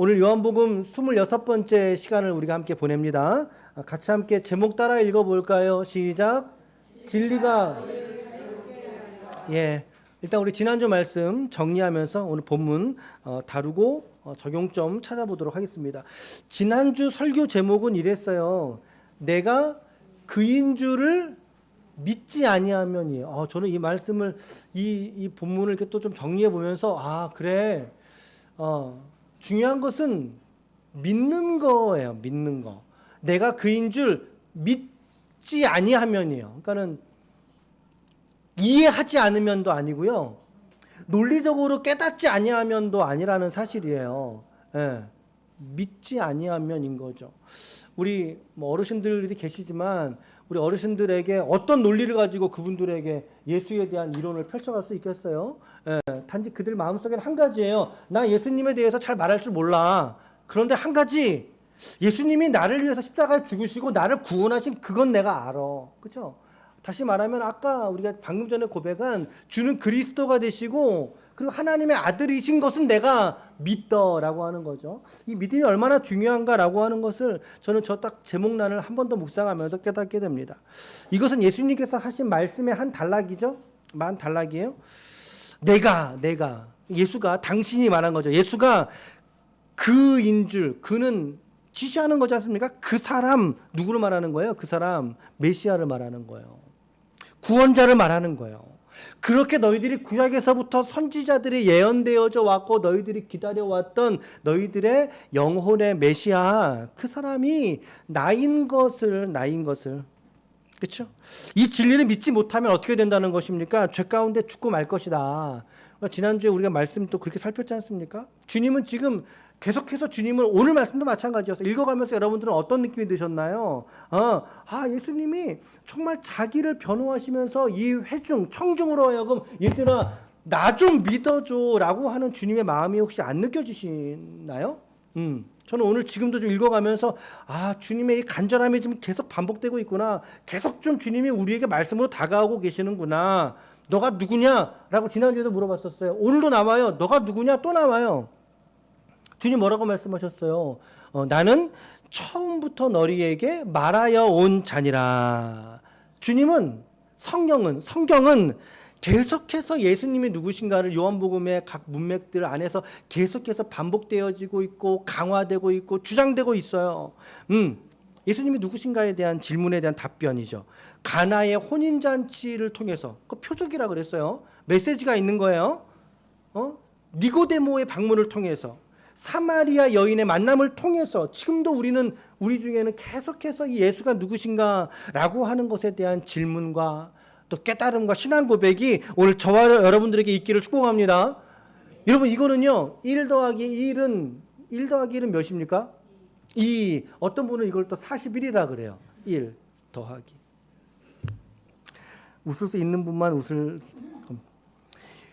오늘 요한복음 26번째 시간을 우리가 함께 보냅니다. 같이 함께 제목 따라 읽어볼까요? 시작. 진리가. 일단 우리 지난주 말씀 정리하면서 오늘 본문 다루고 적용점 찾아보도록 하겠습니다. 지난주 설교 제목은 이랬어요. 내가 그인 줄을 믿지 아니하면이에요. 저는 이 말씀을 이 본문을 이렇게 또 좀 정리해 보면서 그래. 중요한 것은 믿는 거예요. 믿는 거. 내가 그인 줄 믿지 아니하면이에요. 그러니까는 이해하지 않으면도 아니고요. 논리적으로 깨닫지 아니하면도 아니라는 사실이에요. 믿지 아니하면인 거죠. 우리 어르신들이 계시지만 우리 어르신들에게 어떤 논리를 가지고 그분들에게 예수에 대한 이론을 펼쳐갈 수 있겠어요? 단지 그들 마음속에는 한 가지예요. 나 예수님에 대해서 잘 말할 줄 몰라. 그런데 한 가지, 예수님이 나를 위해서 십자가에 죽으시고 나를 구원하신 그건 내가 알아. 그렇죠? 다시 말하면 아까 우리가 방금 전에 고백한 주는 그리스도가 되시고 그리고 하나님의 아들이신 것은 내가 믿더라고 하는 거죠. 이 믿음이 얼마나 중요한가라고 하는 것을 저는 저 딱 제목란을 한 번 더 묵상하면서 깨닫게 됩니다. 이것은 예수님께서 하신 말씀의 한 단락이죠. 한 단락이에요. 내가 예수가 당신이 말한 거죠. 예수가 그인 줄, 그는 지시하는 거지 않습니까? 그 사람 누구를 말하는 거예요? 그 사람 메시아를 말하는 거예요. 구원자를 말하는 거예요. 그렇게 너희들이 구약에서부터 선지자들이 예언되어져 왔고 너희들이 기다려왔던 너희들의 영혼의 메시아, 그 사람이 나인 것을 그렇죠? 이 진리를 믿지 못하면 어떻게 된다는 것입니까? 죄 가운데 죽고 말 것이다. 지난주에 우리가 말씀 또 그렇게 살폈지 않습니까? 주님은 지금 계속해서 주님은 오늘 말씀도 마찬가지였어요. 읽어가면서 여러분들은 어떤 느낌이 드셨나요? 예수님이 정말 자기를 변호하시면서 이 회중, 청중으로 하여금 얘들아 나 좀 믿어줘 라고 하는 주님의 마음이 혹시 안 느껴지시나요? 저는 오늘 지금도 좀 읽어가면서 주님의 이 간절함이 좀 계속 반복되고 있구나. 계속 좀 주님이 우리에게 말씀으로 다가오고 계시는구나. 너가 누구냐? 라고 지난주에도 물어봤었어요. 오늘도 남아요. 너가 누구냐? 또 남아요. 주님 뭐라고 말씀하셨어요? 나는 처음부터 너희에게 말하여 온 자니라. 주님은 성경은 계속해서 예수님이 누구신가를 요한복음의 각 문맥들 안에서 계속해서 반복되어지고 있고 강화되고 있고 주장되고 있어요. 예수님이 누구신가에 대한 질문에 대한 답변이죠. 가나의 혼인잔치를 통해서 그 표적이라 그랬어요. 메시지가 있는 거예요. 니고데모의 방문을 통해서 사마리아 여인의 만남을 통해서 지금도 우리 중에는 계속해서 이 예수가 누구신가라고 하는 것에 대한 질문과 또 깨달음과 신앙 고백이 오늘 저와 여러분들에게 있기를 축복합니다. 여러분 이거는요. 1 더하기 1은 몇입니까? 2. 어떤 분은 이걸 또 41이라 그래요. 1 더하기. 웃을 수 있는 분만 웃을.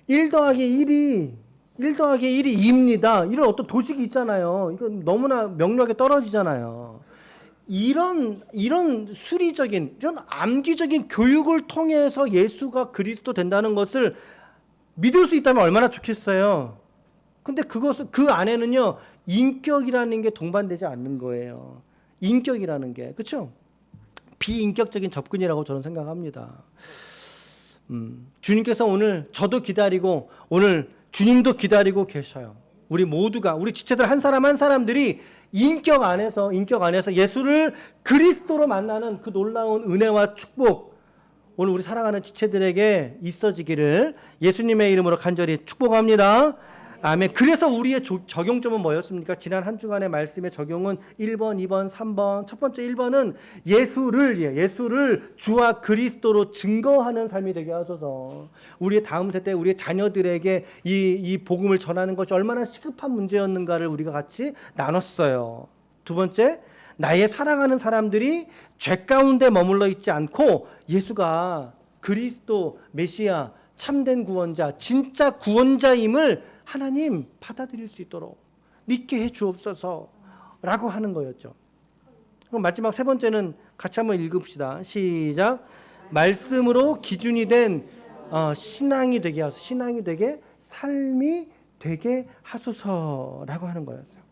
1 더하기 1이 2입니다. 이런 어떤 도식이 있잖아요. 이건 너무나 명료하게 떨어지잖아요. 이런 수리적인, 이런 암기적인 교육을 통해서 예수가 그리스도 된다는 것을 믿을 수 있다면 얼마나 좋겠어요. 근데 그 안에는요, 인격이라는 게 동반되지 않는 거예요. 인격이라는 게. 그렇죠? 비인격적인 접근이라고 저는 생각합니다. 주님께서 오늘 저도 기다리고 오늘 주님도 기다리고 계셔요. 우리 모두가, 우리 지체들 한 사람 한 사람들이 인격 안에서 예수를 그리스도로 만나는 그 놀라운 은혜와 축복, 오늘 우리 사랑하는 지체들에게 있어지기를 예수님의 이름으로 간절히 축복합니다. 아멘. 그래서 우리의 적용점은 뭐였습니까? 지난 한 주간의 말씀의 적용은 1번, 2번, 3번. 첫 번째 1번은 예수를 주와 그리스도로 증거하는 삶이 되게 하소서. 우리의 다음 세대, 우리의 자녀들에게 이 복음을 전하는 것이 얼마나 시급한 문제였는가를 우리가 같이 나눴어요. 두 번째, 나의 사랑하는 사람들이 죄 가운데 머물러 있지 않고 예수가 그리스도, 메시아, 참된 구원자, 진짜 구원자임을 하나님 받아들일 수 있도록 믿게 해 주옵소서라고 하는 거였죠. 그럼 마지막 세 번째는 같이 한번 읽읍시다. 시작. 말씀으로 기준이 된 신앙이 되게 하소서. 신앙이 되게 삶이 되게 하소서라고 하는 거였어요.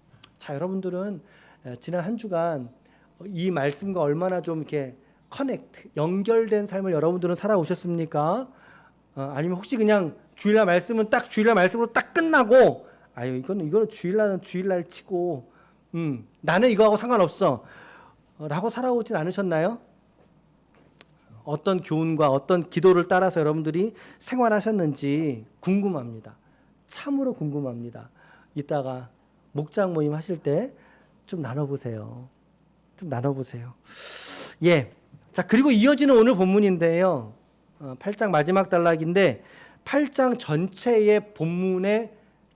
자, 여러분들은 지난 한 주간 이 말씀과 얼마나 좀 이렇게 연결된 삶을 여러분들은 살아오셨습니까? 아니면 혹시 그냥 주일날 말씀은 딱 주일날 말씀으로 딱 끝나고 아유 이거는 주일날은 주일날 치고 나는 이거하고 상관없어 라고 살아오진 않으셨나요? 어떤 교훈과 어떤 기도를 따라서 여러분들이 생활하셨는지 궁금합니다. 참으로 궁금합니다. 이따가 목장 모임 하실 때 좀 나눠보세요. 좀 나눠보세요. 예. 자, 그리고 이어지는 오늘 본문인데요. 8장 마지막 단락인데 8장 전체의 본문의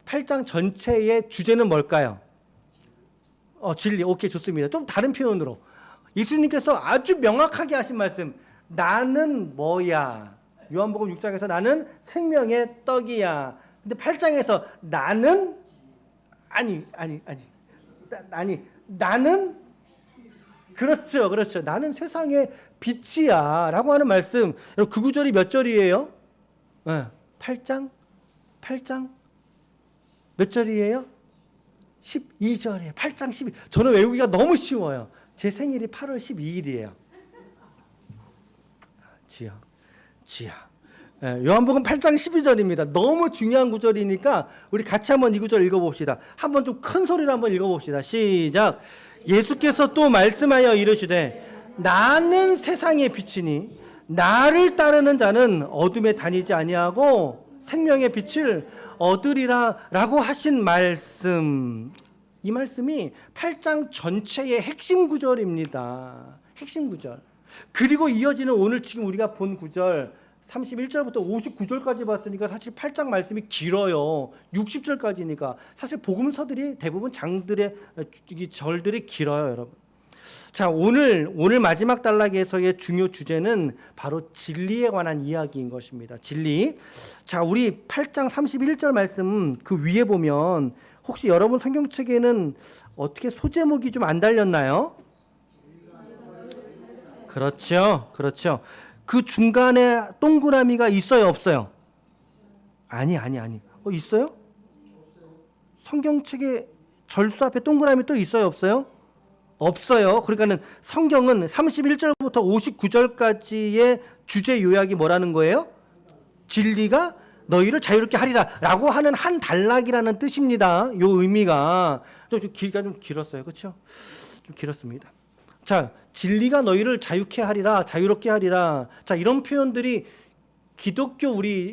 8장 전체의 주제는 뭘까요? 진리. 오케이, 좋습니다. 좀 다른 표현으로. 예수님께서 아주 명확하게 하신 말씀. 나는 뭐야? 요한복음 6장에서 나는 생명의 떡이야. 근데 8장에서 나는 나는 그렇죠. 나는 세상의 빛이야 라고 하는 말씀. 여러분 그 구절이 몇 절이에요? 8장 몇 절이에요? 12절이에요. 8장 12. 저는 외우기가 너무 쉬워요. 제 생일이 8월 12일이에요. 지야. 요한복음 8장 12절입니다. 너무 중요한 구절이니까 우리 같이 한번 이 구절 읽어봅시다. 한번 좀 큰 소리로 한번 읽어봅시다. 시작. 예수께서 또 말씀하여 이르시되 나는 세상의 빛이니 나를 따르는 자는 어둠에 다니지 아니하고 생명의 빛을 얻으리라 라고 하신 말씀. 이 말씀이 8장 전체의 핵심 구절입니다. 핵심 구절. 그리고 이어지는 오늘 지금 우리가 본 구절 31절부터 59절까지 봤으니까 사실 8장 말씀이 길어요. 60절까지니까 사실 복음서들이 대부분 장들의 절들이 길어요, 여러분. 자, 오늘 마지막 단락에서의 중요 주제는 바로 진리에 관한 이야기인 것입니다. 진리. 자, 우리 8장 31절 말씀 그 위에 보면 혹시 여러분 성경책에는 어떻게 소제목이 좀 안 달렸나요? 그렇죠. 그 중간에 동그라미가 있어요, 없어요? 아니. 있어요? 성경책에 절수 앞에 동그라미 또 있어요, 없어요? 없어요. 그러니까는 성경은 31절부터 59절까지의 주제 요약이 뭐라는 거예요? 진리가 너희를 자유롭게 하리라 라고 하는 한 단락이라는 뜻입니다. 요 의미가 좀 길었어요. 그렇죠? 좀 길었습니다. 자, 진리가 너희를 자유롭게 하리라. 자, 이런 표현들이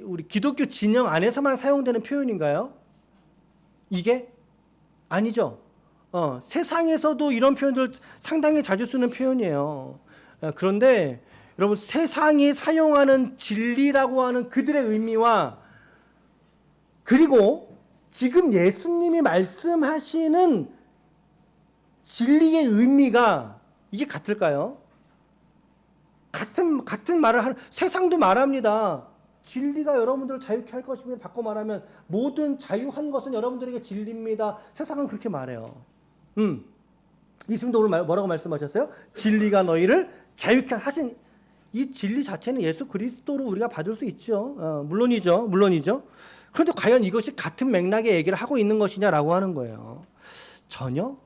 우리 기독교 진영 안에서만 사용되는 표현인가요? 이게 아니죠. 세상에서도 이런 표현들 상당히 자주 쓰는 표현이에요. 그런데 여러분 세상이 사용하는 진리라고 하는 그들의 의미와 그리고 지금 예수님이 말씀하시는 진리의 의미가 이게 같을까요? 같은 말을 하는 세상도 말합니다. 진리가 여러분들을 자유케 할 것이며 바꿔 말하면 모든 자유한 것은 여러분들에게 진리입니다. 세상은 그렇게 말해요. 예수님도 오늘 뭐라고 말씀하셨어요? 진리가 너희를 자유케 하신 이 진리 자체는 예수 그리스도로 우리가 받을 수 있죠. 물론이죠. 그런데 과연 이것이 같은 맥락의 얘기를 하고 있는 것이냐라고 하는 거예요. 전혀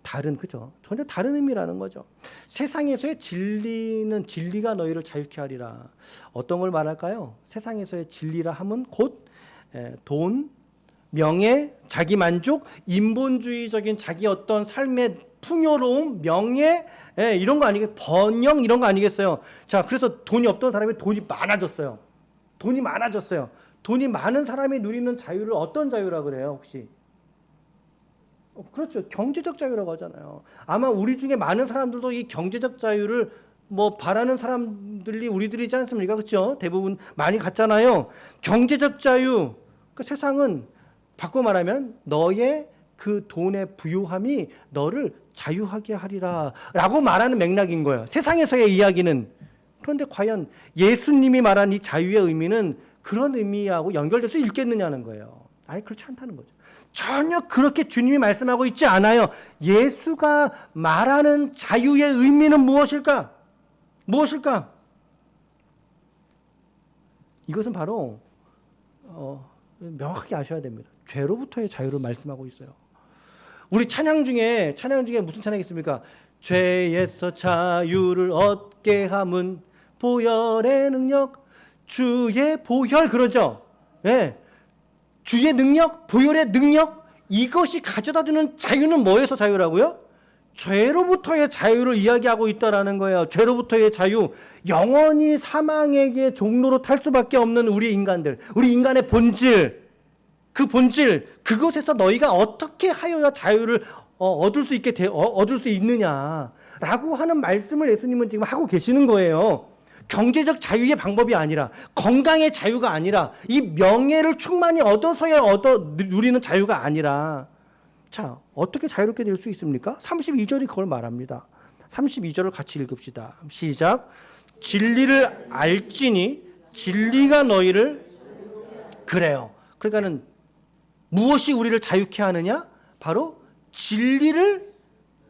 다른 의미라는 거죠. 세상에서의 진리는 진리가 너희를 자유케 하리라. 어떤 걸 말할까요? 세상에서의 진리라 함은 곧 돈, 명예, 자기 만족, 인본주의적인 자기 어떤 삶의 풍요로움, 명예, 이런 거 아니겠어요? 번영 이런 거 아니겠어요? 자, 그래서 돈이 없던 사람이 돈이 많아졌어요. 돈이 많은 사람이 누리는 자유를 어떤 자유라 그래요, 혹시? 그렇죠. 경제적 자유라고 하잖아요. 아마 우리 중에 많은 사람들도 이 경제적 자유를 바라는 사람들이 우리들이지 않습니까? 그렇죠? 대부분 많이 갖잖아요. 경제적 자유. 그 세상은 바꿔 말하면 너의 그 돈의 부유함이 너를 자유하게 하리라 라고 말하는 맥락인 거예요. 세상에서의 이야기는. 그런데 과연 예수님이 말한 이 자유의 의미는 그런 의미하고 연결될 수 있겠느냐는 거예요. 아니, 그렇지 않다는 거죠. 전혀 그렇게 주님이 말씀하고 있지 않아요. 예수가 말하는 자유의 의미는 무엇일까? 이것은 바로 명확하게 아셔야 됩니다. 죄로부터의 자유를 말씀하고 있어요. 우리 찬양 중에 무슨 찬양이 있습니까? 죄에서 자유를 얻게 함은 보혈의 능력, 주의 보혈, 그러죠. 예. 주의 능력, 보혈의 능력, 이것이 가져다 주는 자유는 뭐에서 자유라고요? 죄로부터의 자유를 이야기하고 있다라는 거예요. 죄로부터의 자유, 영원히 사망에게 종로로 탈 수밖에 없는 우리 인간들, 우리 인간의 본질, 그 본질, 그것에서 너희가 어떻게 하여야 자유를 얻을 수 있느냐라고 하는 말씀을 예수님은 지금 하고 계시는 거예요. 경제적 자유의 방법이 아니라, 건강의 자유가 아니라, 이 명예를 충만히 얻어서야 누리는 자유가 아니라, 자, 어떻게 자유롭게 될 수 있습니까? 32절이 그걸 말합니다. 32절을 같이 읽읍시다. 시작. 진리를 알지니 진리가 너희를, 그래요. 그러니까는 무엇이 우리를 자유케 하느냐? 바로 진리를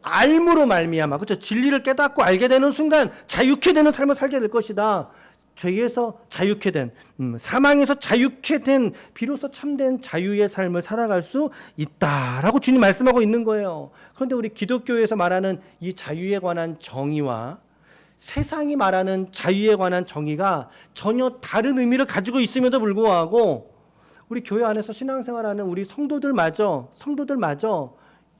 알므로 말미암아, 그렇죠? 진리를 깨닫고 알게 되는 순간 자유케 되는 삶을 살게 될 것이다. 죄에서 자유케 된, 사망에서 자유케 된, 비로소 참된 자유의 삶을 살아갈 수 있다라고 주님 말씀하고 있는 거예요. 그런데 우리 기독교에서 말하는 이 자유에 관한 정의와 세상이 말하는 자유에 관한 정의가 전혀 다른 의미를 가지고 있음에도 불구하고 우리 교회 안에서 신앙생활하는 우리 성도들마저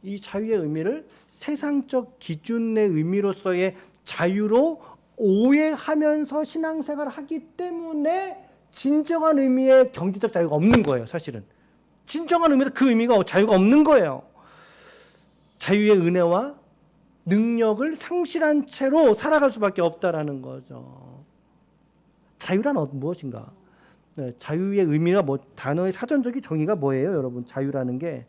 이 자유의 의미를 세상적 기준의 의미로서의 자유로 오해하면서 신앙생활을 하기 때문에 진정한 의미의 경제적 자유가 없는 거예요. 사실은 진정한 의미로 그 의미가 자유가 없는 거예요. 자유의 은혜와 능력을 상실한 채로 살아갈 수밖에 없다라는 거죠. 자유란 무엇인가? 네, 자유의 의미가 단어의 사전적인 정의가 뭐예요, 여러분? 자유라는 게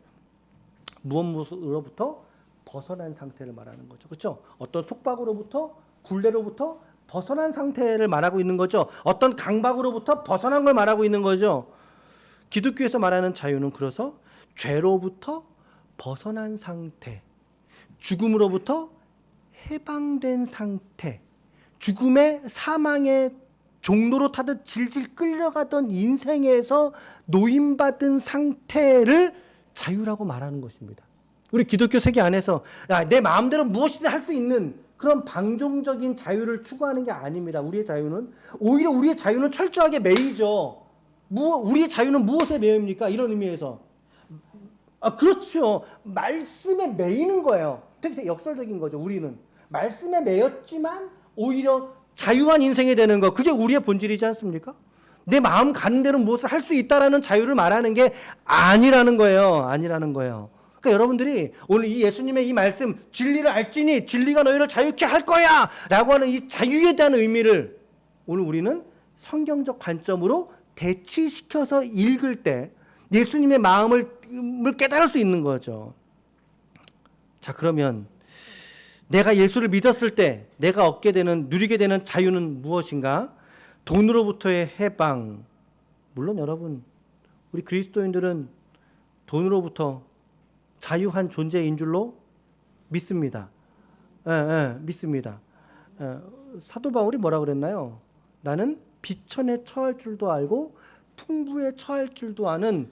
무엇으로부터 벗어난 상태를 말하는 거죠. 그렇죠? 어떤 속박으로부터, 굴레로부터 벗어난 상태를 말하고 있는 거죠. 어떤 강박으로부터 벗어난 걸 말하고 있는 거죠. 기독교에서 말하는 자유는 그래서 죄로부터 벗어난 상태, 죽음으로부터 해방된 상태, 죽음의 사망의 종로로 타듯 질질 끌려가던 인생에서 노임받은 상태를 자유라고 말하는 것입니다. 우리 기독교 세계 안에서 내 마음대로 무엇이든 할 수 있는 그런 방종적인 자유를 추구하는 게 아닙니다. 우리의 자유는 오히려 우리의 자유는 철저하게 매이죠. 우리의 자유는 무엇에 매입니까? 이런 의미에서 그렇죠. 말씀에 매이는 거예요. 되게 역설적인 거죠. 우리는 말씀에 매였지만 오히려 자유한 인생이 되는 거, 그게 우리의 본질이지 않습니까? 내 마음 가는 대로 무엇을 할 수 있다라는 자유를 말하는 게 아니라는 거예요. 그러니까 여러분들이 오늘 이 예수님의 이 말씀, 진리를 알지니 진리가 너희를 자유케 할 거야 라고 하는 이 자유에 대한 의미를 오늘 우리는 성경적 관점으로 대치시켜서 읽을 때 예수님의 마음을 깨달을 수 있는 거죠. 자, 그러면 내가 예수를 믿었을 때 내가 누리게 되는 자유는 무엇인가? 돈으로부터의 해방. 물론 여러분, 우리 그리스도인들은 돈으로부터 자유한 존재인 줄로 믿습니다. 믿습니다. 사도 바울이 뭐라 그랬나요? 나는 비천에 처할 줄도 알고 풍부에 처할 줄도 아는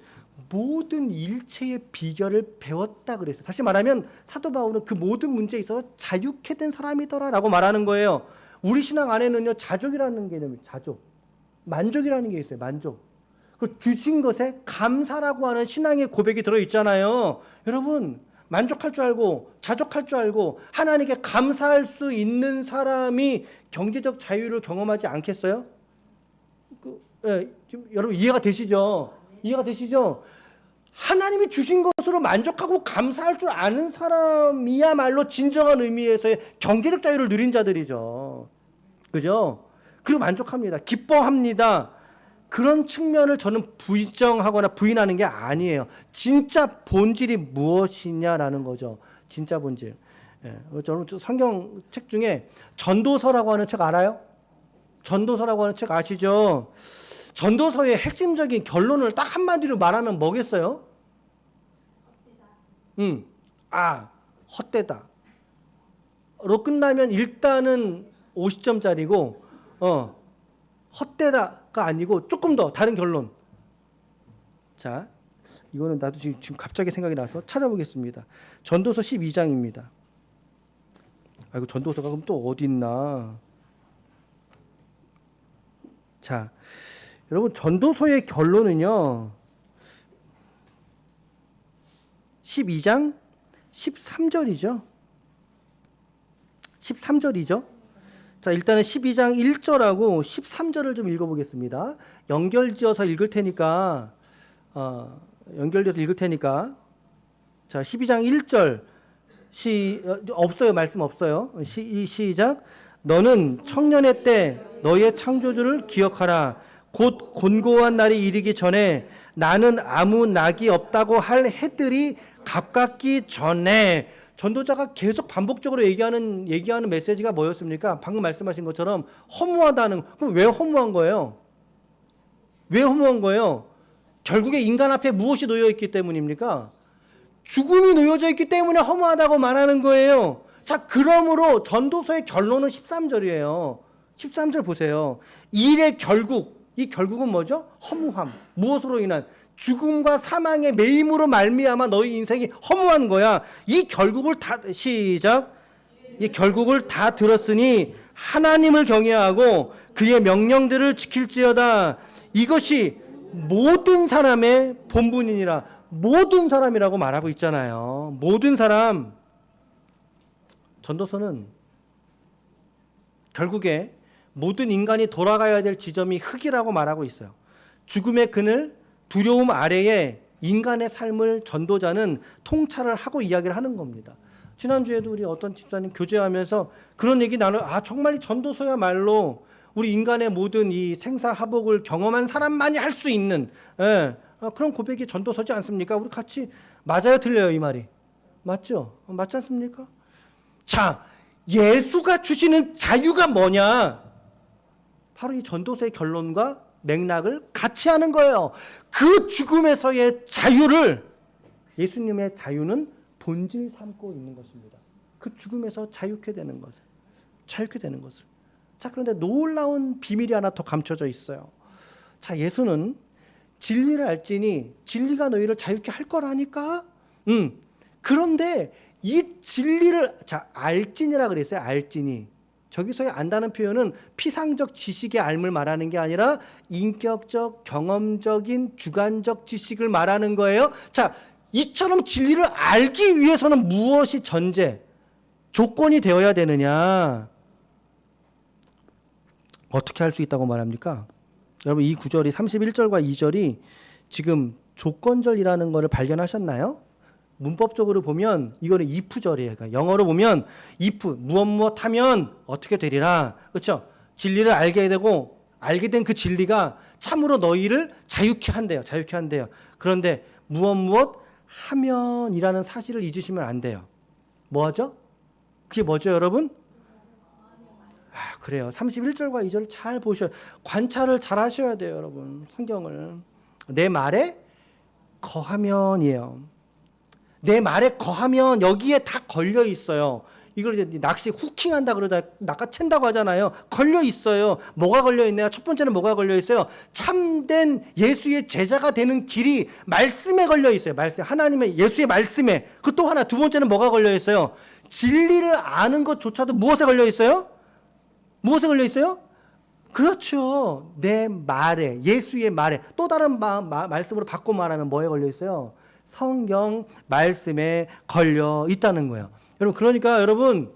모든 일체의 비결을 배웠다 그랬어요. 다시 말하면 사도 바울은 그 모든 문제에 있어서 자유케 된 사람이더라라고 말하는 거예요. 우리 신앙 안에는요, 자족이라는 개념이, 만족이라는 게 있어요. 만족. 그 주신 것에 감사라고 하는 신앙의 고백이 들어 있잖아요. 여러분, 만족할 줄 알고 자족할 줄 알고 하나님께 감사할 수 있는 사람이 경제적 자유를 경험하지 않겠어요? 여러분 이해가 되시죠? 하나님이 주신 것으로 만족하고 감사할 줄 아는 사람이야말로 진정한 의미에서의 경제적 자유를 누린 자들이죠. 그죠? 그리고 만족합니다. 기뻐합니다. 그런 측면을 저는 부정하거나 부인하는 게 아니에요. 진짜 본질이 무엇이냐라는 거죠. 진짜 본질. 저는 성경책 중에 전도서라고 하는 책 알아요? 전도서라고 하는 책 아시죠? 전도서의 핵심적인 결론을 딱 한마디로 말하면 뭐겠어요? 헛되다. 로 끝나면 일단은 50점짜리고, 헛되다가 아니고 조금 더 다른 결론. 자, 이거는 나도 지금 갑자기 생각이 나서 찾아보겠습니다. 전도서 12장입니다. 아이고, 전도서가 그럼 또 어디 있나? 자, 여러분, 전도서의 결론은요, 12장 13절이죠. 13절이죠. 자, 일단은 12장 1절하고 13절을 좀 읽어보겠습니다. 연결지어서 읽을 테니까, 연결지어서 읽을 테니까, 자, 12장 1절, 없어요. 말씀 없어요. 시작. 너는 청년의 때 너의 창조주를 기억하라. 곧 곤고한 날이 이르기 전에 나는 아무 낙이 없다고 할 해들이 가깝기 전에. 전도자가 계속 반복적으로 얘기하는 메시지가 뭐였습니까? 방금 말씀하신 것처럼 허무하다는. 그럼 왜 허무한 거예요? 왜 허무한 거예요? 결국에 인간 앞에 무엇이 놓여 있기 때문입니까? 죽음이 놓여져 있기 때문에 허무하다고 말하는 거예요. 자, 그러므로 전도서의 결론은 13절이에요. 13절 보세요. 일의 결국, 이 결국은 뭐죠? 허무함. 무엇으로 인한? 죽음과 사망의 매임으로 말미암아 너희 인생이 허무한 거야. 이 결국을 다, 시작. 이 결국을 다 들었으니 하나님을 경외하고 그의 명령들을 지킬지어다. 이것이 모든 사람의 본분이니라. 모든 사람이라고 말하고 있잖아요. 모든 사람. 전도서는 결국에 모든 인간이 돌아가야 될 지점이 흙이라고 말하고 있어요. 죽음의 그늘, 두려움 아래에 인간의 삶을 전도자는 통찰을 하고 이야기를 하는 겁니다. 지난주에도 우리 어떤 집사님 교제하면서 그런 얘기 정말 이 전도서야말로 우리 인간의 모든 이 생사하복을 경험한 사람만이 할 수 있는, 그런 고백이 전도서지 않습니까? 우리 같이 맞아요, 틀려요, 이 말이? 맞죠? 맞지 않습니까? 자, 예수가 주시는 자유가 뭐냐? 바로 이 전도서의 결론과 맥락을 같이 하는 거예요. 그 죽음에서의 자유를, 예수님의 자유는 본질 삼고 있는 것입니다. 그 죽음에서 자유케 되는 것을. 자유케 되는 것을. 자, 그런데 놀라운 비밀이 하나 더 감춰져 있어요. 자, 예수는 진리를 알지니 진리가 너희를 자유케 할 거라니까. 그런데 이 진리를, 자, 알지니라 그랬어요. 알지니. 저기서의 안다는 표현은 피상적 지식의 알을 말하는 게 아니라 인격적, 경험적인, 주관적 지식을 말하는 거예요. 자, 이처럼 진리를 알기 위해서는 무엇이 전제, 조건이 되어야 되느냐? 어떻게 할 수 있다고 말합니까? 여러분, 이 구절이 31절과 2절이 지금 조건절이라는 것을 발견하셨나요? 문법적으로 보면 이거는 if절이에요. 그러니까 영어로 보면 if, 무엇 하면 어떻게 되리라. 그렇죠? 진리를 알게 되고 알게 된 그 진리가 참으로 너희를 자유케 한대요. 자유케 한대요. 그런데 무엇 하면이라는 사실을 잊으시면 안 돼요. 뭐 하죠? 그게 뭐죠, 여러분? 그래요. 31절과 2절을 잘 보셔야, 관찰을 잘 하셔야 돼요, 여러분. 성경을. 내 말에 거하면이에요. 내 말에 거하면 여기에 다 걸려 있어요. 이걸 이제 낚시 후킹한다 그러잖아요. 낚아챈다고 하잖아요. 걸려 있어요. 뭐가 걸려 있나요? 첫 번째는 뭐가 걸려 있어요? 참된 예수의 제자가 되는 길이 말씀에 걸려 있어요. 말씀, 하나님의 예수의 말씀에. 그 또 하나, 두 번째는 뭐가 걸려 있어요? 진리를 아는 것조차도 무엇에 걸려 있어요? 무엇에 걸려 있어요? 그렇죠. 내 말에, 예수의 말에. 또 다른 말씀으로 바꿔 말하면 뭐에 걸려 있어요? 성경 말씀에 걸려 있다는 거예요. 여러분, 그러니까 여러분,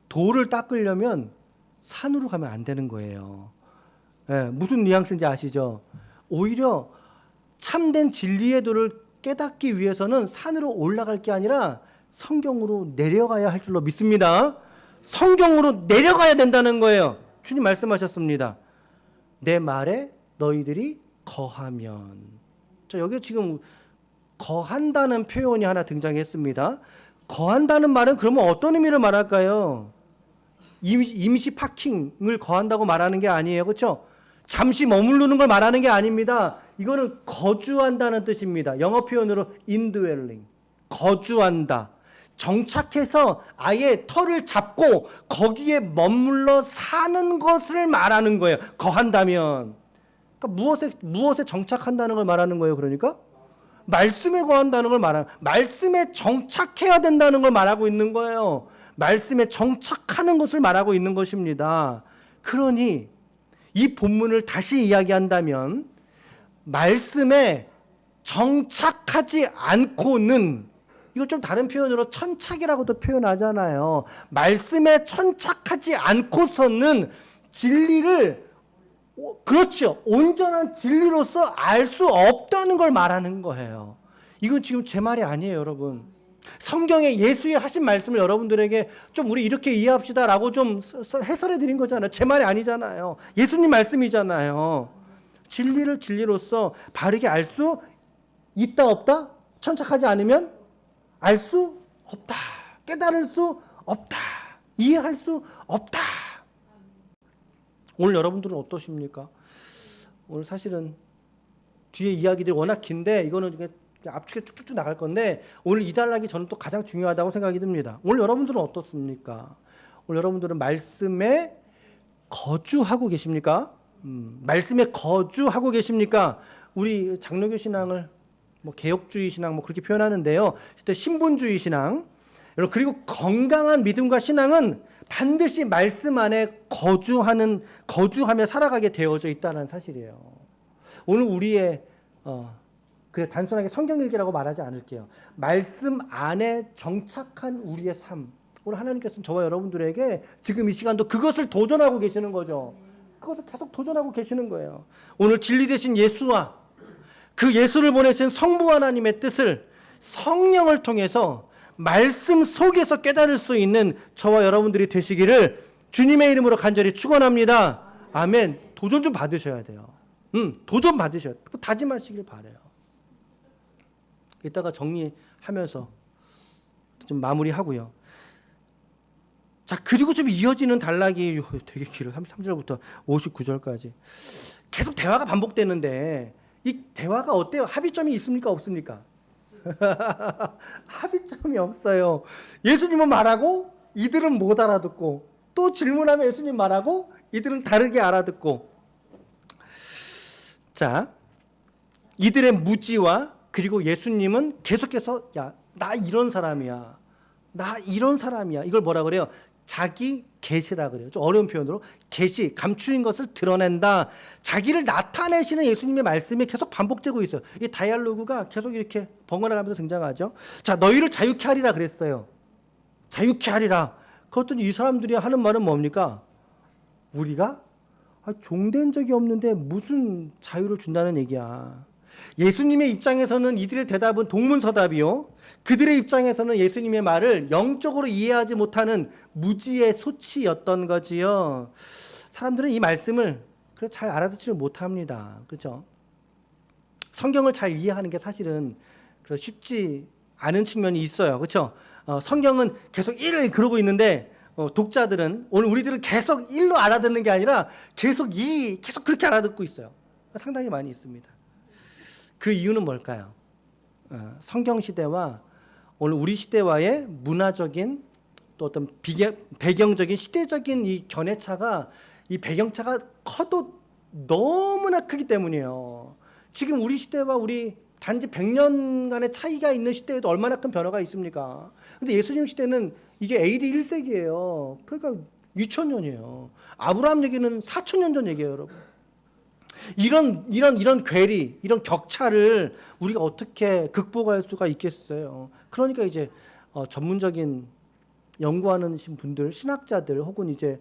돌을 닦으려면 산으로 가면 안 되는 거예요. 무슨 뉘앙스인지 아시죠? 오히려 참된 진리의 도를 깨닫기 위해서는 산으로 올라갈 게 아니라 성경으로 내려가야 할 줄로 믿습니다. 성경으로 내려가야 된다는 거예요. 주님 말씀하셨습니다. 내 말에 너희들이 거하면. 자, 여기 지금 거한다는 표현이 하나 등장했습니다. 거한다는 말은 그러면 어떤 의미를 말할까요? 임시 파킹을 거한다고 말하는 게 아니에요. 그렇죠? 잠시 머무르는 걸 말하는 게 아닙니다. 이거는 거주한다는 뜻입니다. 영어 표현으로 indwelling. 거주한다. 정착해서 아예 터를 잡고 거기에 머물러 사는 것을 말하는 거예요. 거한다면. 그러니까 무엇에 정착한다는 걸 말하는 거예요. 그러니까 말씀에 거한다는 걸 말하는, 말씀에 정착해야 된다는 걸 말하고 있는 거예요. 말씀에 정착하는 것을 말하고 있는 것입니다. 그러니 이 본문을 다시 이야기한다면 말씀에 정착하지 않고는, 이거 좀 다른 표현으로 천착이라고도 표현하잖아요. 말씀에 천착하지 않고서는 진리를, 그렇죠, 온전한 진리로서 알 수 없다는 걸 말하는 거예요. 이건 지금 제 말이 아니에요, 여러분. 성경에 예수의 하신 말씀을 여러분들에게 좀 우리 이렇게 이해합시다라고 좀 해설해 드린 거잖아요. 제 말이 아니잖아요. 예수님 말씀이잖아요. 진리를 진리로서 바르게 알 수 있다 없다? 천착하지 않으면 알 수 없다. 깨달을 수 없다. 이해할 수 없다. 오늘 여러분들은 어떠십니까? 오늘 사실은 뒤에 이야기들이 워낙 긴데 이거는 압축해 쭉쭉쭉 나갈 건데, 오늘 이 단락이 저는 또 가장 중요하다고 생각이 듭니다. 오늘 여러분들은 어떻습니까? 오늘 여러분들은 말씀에 거주하고 계십니까? 말씀에 거주하고 계십니까? 우리 장로교 신앙을 뭐 개혁주의 신앙 뭐 그렇게 표현하는데요. 그때 신본주의 신앙. 여러분, 그리고 건강한 믿음과 신앙은 반드시 말씀 안에 거주하며 살아가게 되어져 있다는 사실이에요. 오늘 우리의 그냥 단순하게 성경일기라고 말하지 않을게요. 말씀 안에 정착한 우리의 삶. 오늘 하나님께서는 저와 여러분들에게 지금 이 시간도 그것을 도전하고 계시는 거죠. 그것을 계속 도전하고 계시는 거예요. 오늘 진리 되신 예수와 그 예수를 보내신 성부 하나님의 뜻을 성령을 통해서 말씀 속에서 깨달을 수 있는 저와 여러분들이 되시기를 주님의 이름으로 간절히 축원합니다. 아멘. 도전 좀 받으셔야 돼요. 도전 받으셔야 돼요. 다짐하시길 바라요. 이따가 정리하면서 좀 마무리하고요. 자, 그리고 좀 이어지는 단락이 되게 길어요. 33절부터 59절까지. 계속 대화가 반복되는데 이 대화가 어때요? 합의점이 있습니까? 없습니까? 합의점이 없어요. 예수님은 말하고 이들은 못 알아듣고, 또 질문하면 예수님 말하고 이들은 다르게 알아듣고. 자, 이들의 무지와 그리고 예수님은 계속해서 야, 나 이런 사람이야. 나 이런 사람이야. 이걸 뭐라 그래요? 자기 계시라 그래요. 좀 어려운 표현으로 계시, 감추인 것을 드러낸다. 자기를 나타내시는 예수님의 말씀이 계속 반복되고 있어요. 이 다이알로그가 계속 이렇게 번갈아가면서 등장하죠. 자, 너희를 자유케 하리라 그랬어요. 자유케 하리라. 그랬더니 이 사람들이 하는 말은 뭡니까? 우리가 종된 적이 없는데 무슨 자유를 준다는 얘기야. 예수님의 입장에서는 이들의 대답은 동문서답이요. 그들의 입장에서는 예수님의 말을 영적으로 이해하지 못하는 무지의 소치였던 거지요. 사람들은 이 말씀을 잘 알아듣지를 못합니다. 그렇죠? 성경을 잘 이해하는 게 사실은 쉽지 않은 측면이 있어요. 그렇죠? 성경은 계속 1을 그러고 있는데 독자들은, 오늘 우리들은 계속 1로 알아듣는 게 아니라 계속 2, 계속 그렇게 알아듣고 있어요. 상당히 많이 있습니다. 그 이유는 뭘까요? 성경 시대와 오늘 우리 시대와의 문화적인 또 어떤 배경적인 시대적인 이 견해차가, 이 배경차가 커도 너무나 크기 때문이에요. 지금 우리 시대와 우리 단지 100년간의 차이가 있는 시대에도 얼마나 큰 변화가 있습니까? 근데 예수님 시대는 이게 AD 1세기예요. 그러니까 2000년이에요. 아브라함 얘기는 4000년 전 얘기예요, 여러분. 이런 괴리, 이런 격차를 우리가 어떻게 극복할 수가 있겠어요? 그러니까 이제 전문적인 연구하는 분들, 신학자들 혹은 이제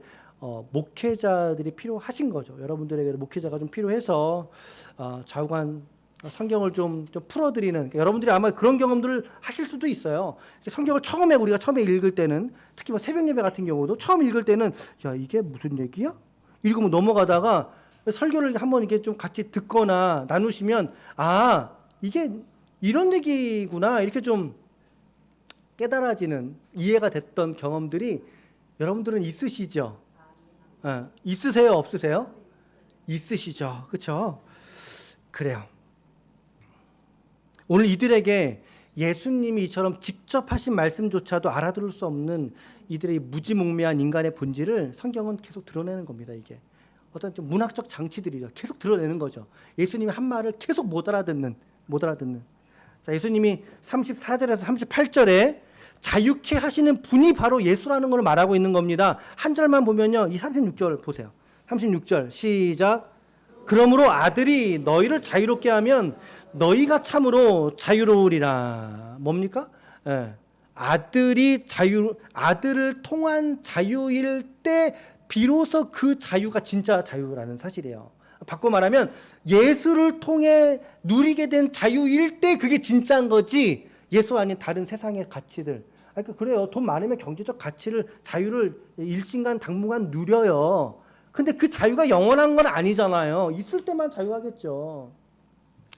목회자들이 필요하신 거죠. 여러분들에게 목회자가 좀 필요해서 좌우간 성경을 좀 풀어드리는, 그러니까 여러분들이 아마 그런 경험들을 하실 수도 있어요. 성경을 우리가 처음에 읽을 때는, 특히 뭐 새벽 예배 같은 경우도 처음 읽을 때는 야, 이게 무슨 얘기야? 읽으면 넘어가다가 설교를 한번 이렇게 좀 같이 듣거나 나누시면, 아, 이게 이런 얘기구나, 이렇게 좀 깨달아지는, 이해가 됐던 경험들이 여러분들은 있으시죠? 있으세요? 없으세요? 있으시죠? 그렇죠? 그래요. 오늘 이들에게 예수님이 이처럼 직접 하신 말씀조차도 알아들을 수 없는 이들의 무지몽매한 인간의 본질을 성경은 계속 드러내는 겁니다. 이게 어떤 좀 문학적 장치들이죠. 계속 드러내는 거죠. 예수님이 한 말을 계속 못 알아듣는. 자, 예수님이 34절에서 38절에 자유케 하시는 분이 바로 예수라는 걸 말하고 있는 겁니다. 한 절만 보면요. 이 36절 보세요. 36절 시작. 그러므로 아들이 너희를 자유롭게 하면 너희가 참으로 자유로우리라. 뭡니까? 예. 아들을 통한 자유일 때 비로소 그 자유가 진짜 자유라는 사실이에요. 바꿔 말하면 예수를 통해 누리게 된 자유일 때 그게 진짜인 거지, 예수 아닌 다른 세상의 가치들. 그러니까 그래요. 돈 많으면 경제적 가치를, 자유를 일심간 당분간 누려요. 근데 그 자유가 영원한 건 아니잖아요. 있을 때만 자유하겠죠.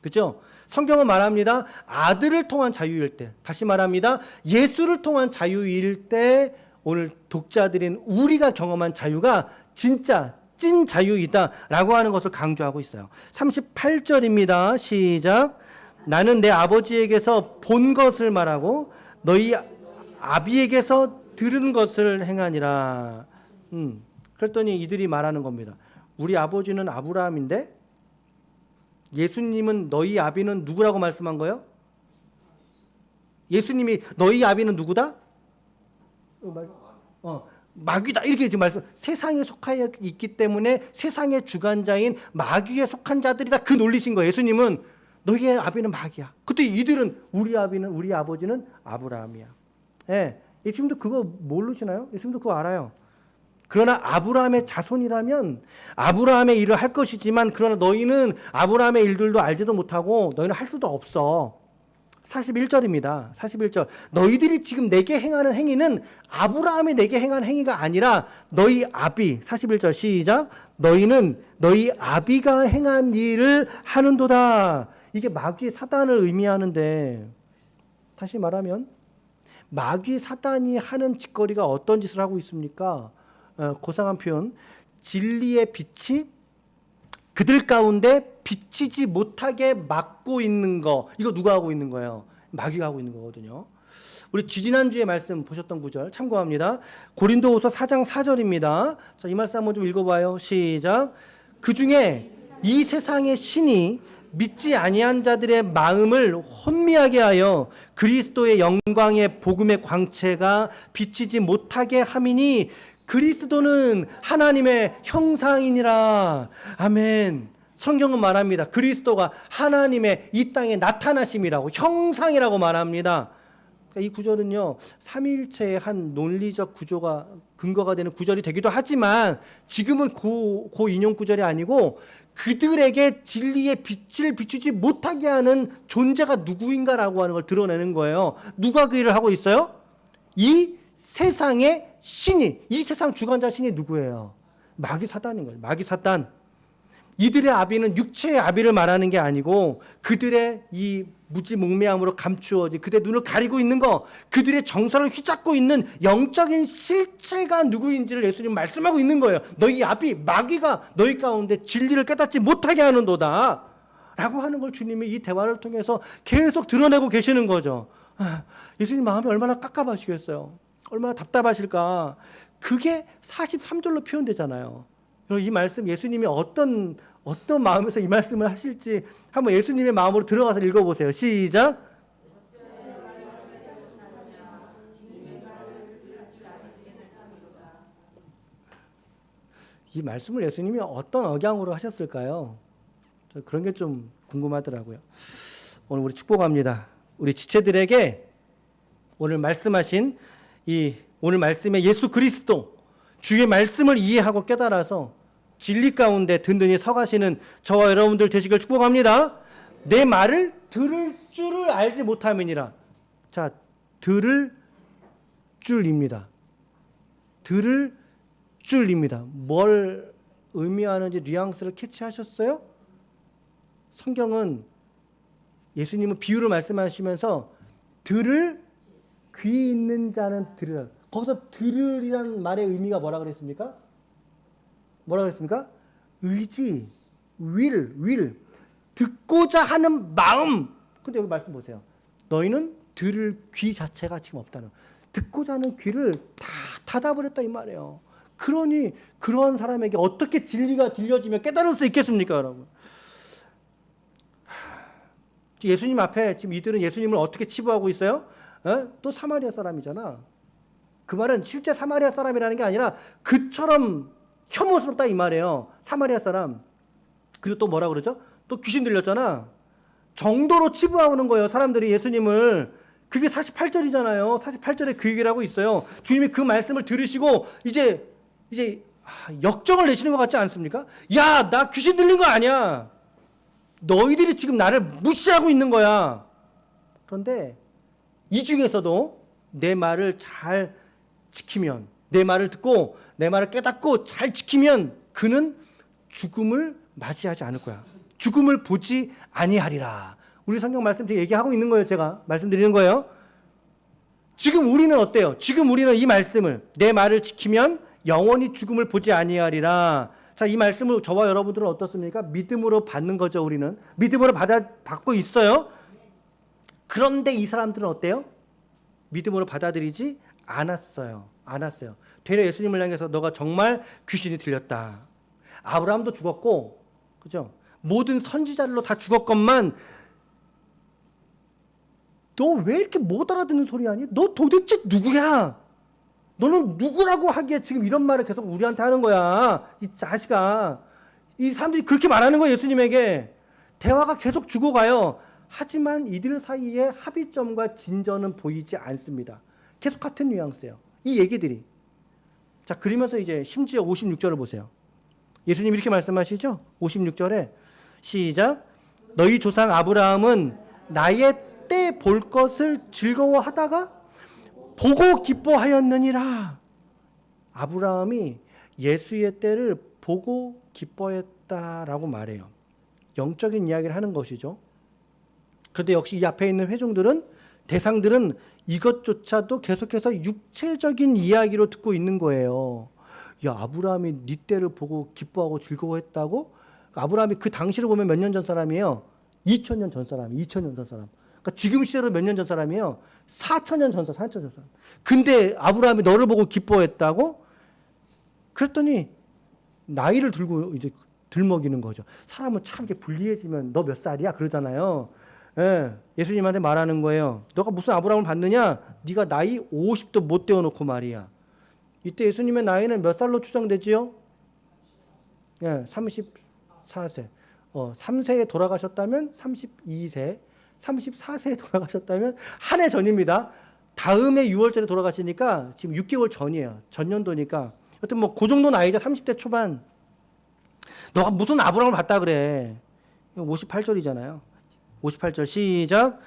그죠? 성경은 말합니다. 아들을 통한 자유일 때, 다시 말합니다. 예수를 통한 자유일 때 오늘 독자들인 우리가 경험한 자유가 진짜 찐 자유이다라고 하는 것을 강조하고 있어요. 38절입니다. 시작. 나는 내 아버지에게서 본 것을 말하고 너희 아비에게서 들은 것을 행하니라. 그랬더니 이들이 말하는 겁니다. 우리 아버지는 아브라함인데 예수님은 너희 아비는 누구라고 말씀한 거예요? 예수님이 너희 아비는 누구다? 마귀다 이렇게 지금 말씀. 세상에 속하여 있기 때문에 세상의 주관자인 마귀에 속한 자들이다, 그 논리신 거예요. 예수님은 너희의 아비는 마귀야. 그때 이들은 우리 아버지는 아브라함이야. 예, 예수님도 그거 모르시나요? 예수님도 그거 알아요. 그러나 아브라함의 자손이라면 아브라함의 일을 할 것이지만, 그러나 너희는 아브라함의 일들도 알지도 못하고 너희는 할 수도 없어. 41절입니다. 41절. 너희들이 지금 내게 행하는 행위는 아브라함이 내게 행한 행위가 아니라 너희 아비. 41절 시작. 너희는 너희 아비가 행한 일을 하는도다. 이게 마귀 사단을 의미하는데, 다시 말하면 마귀 사단이 하는 짓거리가 어떤 짓을 하고 있습니까? 고상한 표현. 진리의 빛이 그들 가운데 비치지 못하게 막고 있는 거. 이거 누가 하고 있는 거예요? 마귀가 하고 있는 거거든요. 우리 지지난주에 말씀 보셨던 구절 참고합니다. 고린도후서 4장 4절입니다. 자, 이 말씀 한번 좀 읽어봐요. 시작. 그 중에 이 세상의 신이 믿지 아니한 자들의 마음을 혼미하게 하여 그리스도의 영광의 복음의 광채가 비치지 못하게 함이니 그리스도는 하나님의 형상이니라. 아멘. 성경은 말합니다. 그리스도가 하나님의 이 땅에 나타나심이라고, 형상이라고 말합니다. 이 구절은요, 삼위일체의 한 논리적 구조가 근거가 되는 구절이 되기도 하지만, 지금은 그 인용 구절이 아니고 그들에게 진리의 빛을 비추지 못하게 하는 존재가 누구인가라고 하는 걸 드러내는 거예요. 누가 그 일을 하고 있어요? 이 세상의 신이, 이 세상 주관자 신이 누구예요? 마귀 사단인 거예요. 마귀 사단. 이들의 아비는 육체의 아비를 말하는 게 아니고 그들의 이 무지몽매함으로 감추어진, 그들의 눈을 가리고 있는 거, 그들의 정서를 휘잡고 있는 영적인 실체가 누구인지를 예수님 말씀하고 있는 거예요. 너희 아비 마귀가 너희 가운데 진리를 깨닫지 못하게 하는도다 라고 하는 걸 주님이 이 대화를 통해서 계속 드러내고 계시는 거죠. 예수님 마음이 얼마나 깝깝하시겠어요. 얼마나 답답하실까. 그게 43절로 표현되잖아요. 이 말씀, 예수님이 어떤 마음에서 이 말씀을 하실지 한번 예수님의 마음으로 들어가서 읽어보세요. 시작. 이 말씀을 예수님이 어떤 억양으로 하셨을까요? 그런 게 좀 궁금하더라고요. 오늘 우리 축복합니다. 우리 지체들에게 오늘 말씀하신 오늘 말씀의 예수 그리스도, 주의 말씀을 이해하고 깨달아서 진리 가운데 든든히 서가시는 저와 여러분들 되시길 축복합니다. 내 말을 들을 줄을 알지 못함이니라. 자, 들을 줄입니다. 들을 줄입니다. 뭘 의미하는지 뉘앙스를 캐치하셨어요? 성경은, 예수님은 비유를 말씀하시면서 들을 귀 있는 자는 들으라. 거기서 들으리라는 말의 의미가 뭐라 그랬습니까? 뭐라 그랬습니까? 의지, will. 듣고자 하는 마음. 근데 여기 말씀 보세요. 너희는 들을 귀 자체가 지금 없다는. 듣고자 하는 귀를 다 닫아버렸다 이 말이에요. 그러니 그런 사람에게 어떻게 진리가 들려지며 깨달을 수 있겠습니까, 여러분? 예수님 앞에 지금 이들은 예수님을 어떻게 치부하고 있어요? 또 사마리아 사람이잖아. 그 말은 실제 사마리아 사람이라는 게 아니라 그처럼 혐오스럽다 이 말이에요. 사마리아 사람. 그리고 또 뭐라 그러죠? 또 귀신 들렸잖아. 정도로 치부하는 거예요. 사람들이 예수님을. 그게 48절이잖아요. 48절에 그 얘기를 하고 있어요. 주님이 그 말씀을 들으시고 이제 역정을 내시는 것 같지 않습니까? 야, 나 귀신 들린 거 아니야. 너희들이 지금 나를 무시하고 있는 거야. 그런데 이 중에서도 내 말을 잘 지키면, 내 말을 듣고 내 말을 깨닫고 잘 지키면 그는 죽음을 맞이하지 않을 거야. 죽음을 보지 아니하리라. 우리 성경 말씀 지금 얘기하고 있는 거예요. 제가 말씀드리는 거예요. 지금 우리는 어때요? 지금 우리는 이 말씀을, 내 말을 지키면 영원히 죽음을 보지 아니하리라. 자, 이 말씀을 저와 여러분들은 어떻습니까? 믿음으로 받는 거죠. 우리는 믿음으로 받고 있어요. 그런데 이 사람들은 어때요? 믿음으로 받아들이지 않았어요. 되려 예수님을 향해서 너가 정말 귀신이 들렸다. 아브라함도 죽었고, 그죠? 모든 선지자들로 다 죽었건만 너 왜 이렇게 못 알아듣는 소리 하니? 너 도대체 누구야? 너는 누구라고 하기에 지금 이런 말을 계속 우리한테 하는 거야. 이 자식아. 이 사람들이 그렇게 말하는 거예요. 예수님에게. 대화가 계속 죽어가요. 하지만 이들 사이에 합의점과 진전은 보이지 않습니다. 계속 같은 뉘앙스예요. 이 얘기들이. 자, 그러면서 이제 심지어 56절을 보세요. 예수님이 이렇게 말씀하시죠? 56절에 시작. 너희 조상 아브라함은 나의 때 볼 것을 즐거워하다가 보고 기뻐하였느니라. 아브라함이 예수의 때를 보고 기뻐했다라고 말해요. 영적인 이야기를 하는 것이죠. 그런데 역시 이 앞에 있는 대상들은 이것조차도 계속해서 육체적인 이야기로 듣고 있는 거예요. 야, 아브라함이 네 때를 보고 기뻐하고 즐거워했다고? 아브라함이 그 당시를 보면 몇 년 전 사람이에요? 2000년 전 사람. 그러니까 지금 시대로 몇 년 전 사람이에요? 4000년 전 사람. 근데 아브라함이 너를 보고 기뻐했다고? 그랬더니 나이를 들고 이제 들먹이는 거죠. 사람은 참 이렇게 불리해지면 너 몇 살이야? 그러잖아요. 예, 예수님한테 말하는 거예요. 너가 무슨 아브라함을 봤느냐? 네가 나이 50도 못 되어놓고 말이야. 이때 예수님의 나이는 몇 살로 추정되지요? 예, 34세. 3세에 돌아가셨다면 32세, 34세에 돌아가셨다면 한 해 전입니다. 다음에 6월절에 돌아가시니까 지금 6개월 전이에요. 전년도니까. 여튼 뭐 그 정도 나이죠. 30대 초반. 너가 무슨 아브라함을 봤다 그래. 58절이잖아요. 58절 시작.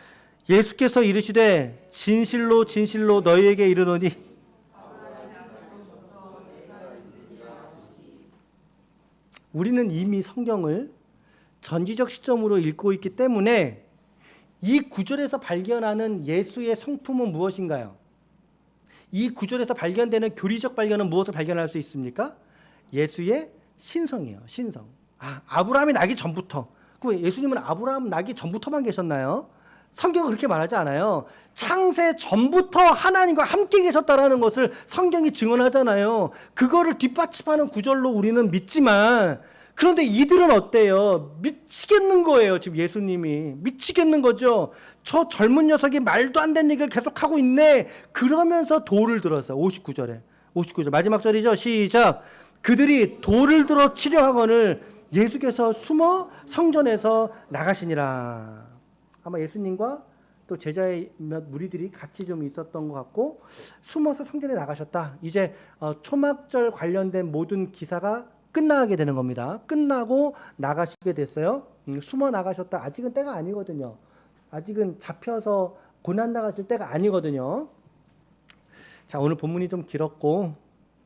예수께서 이르시되 진실로 진실로 너희에게 이르노니 우리는 이미 성경을 전지적 시점으로 읽고 있기 때문에 이 구절에서 발견하는 예수의 성품은 무엇인가요? 이 구절에서 발견되는 교리적 발견은 무엇을 발견할 수 있습니까? 예수의 신성이에요. 신성. 아브라함이 나기 전부터. 그럼 예수님은 아브라함 나기 전부터만 계셨나요? 성경은 그렇게 말하지 않아요. 창세 전부터 하나님과 함께 계셨다라는 것을 성경이 증언하잖아요. 그거를 뒷받침하는 구절로 우리는 믿지만, 그런데 이들은 어때요? 미치겠는 거예요. 지금 예수님이 미치겠는 거죠. 저 젊은 녀석이 말도 안 되는 얘기를 계속하고 있네. 그러면서 돌을 들었어요. 59절 마지막 절이죠. 시작. 그들이 돌을 들어 치려 하거늘 예수께서 숨어 성전에서 나가시니라. 아마 예수님과 또 제자의 몇 무리들이 같이 좀 있었던 것 같고 숨어서 성전에 나가셨다. 이제 초막절 관련된 모든 기사가 끝나게 되는 겁니다. 끝나고 나가시게 됐어요. 숨어 나가셨다. 아직은 때가 아니거든요. 아직은 잡혀서 고난 나가실 때가 아니거든요. 자, 오늘 본문이 좀 길었고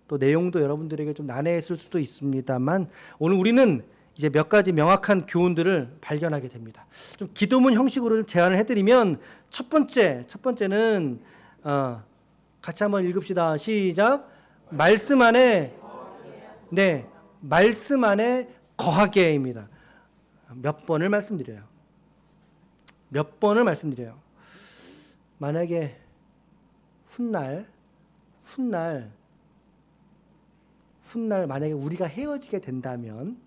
또 내용도 여러분들에게 좀 난해했을 수도 있습니다만 오늘 우리는 이제 몇 가지 명확한 교훈들을 발견하게 됩니다. 좀 기도문 형식으로 좀 제안을 해드리면 첫 번째는 같이 한번 읽읍시다. 시작. 말씀 안에 말씀 안에 거하게입니다. 몇 번을 말씀드려요. 만약에 훗날 훗날 만약에 우리가 헤어지게 된다면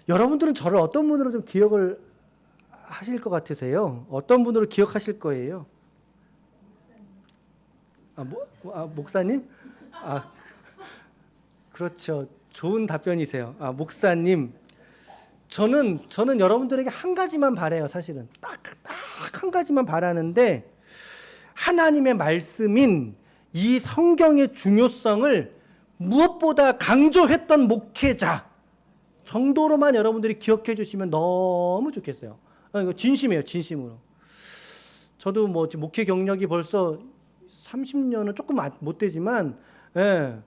여러분들은 저를 어떤 분으로 좀 기억을 하실 것 같으세요? 어떤 분으로 기억하실 거예요? 목사님? 그렇죠. 좋은 답변이세요. 목사님. 저는 여러분들에게 한 가지만 바라요, 사실은. 딱 한 가지만 바라는데, 하나님의 말씀인 이 성경의 중요성을 무엇보다 강조했던 목회자 정도로만 여러분들이 기억해 주시면 너무 좋겠어요. 이거 진심이에요, 진심으로. 저도 뭐 지금 목회 경력이 벌써 30년은 조금 못 되지만, 예,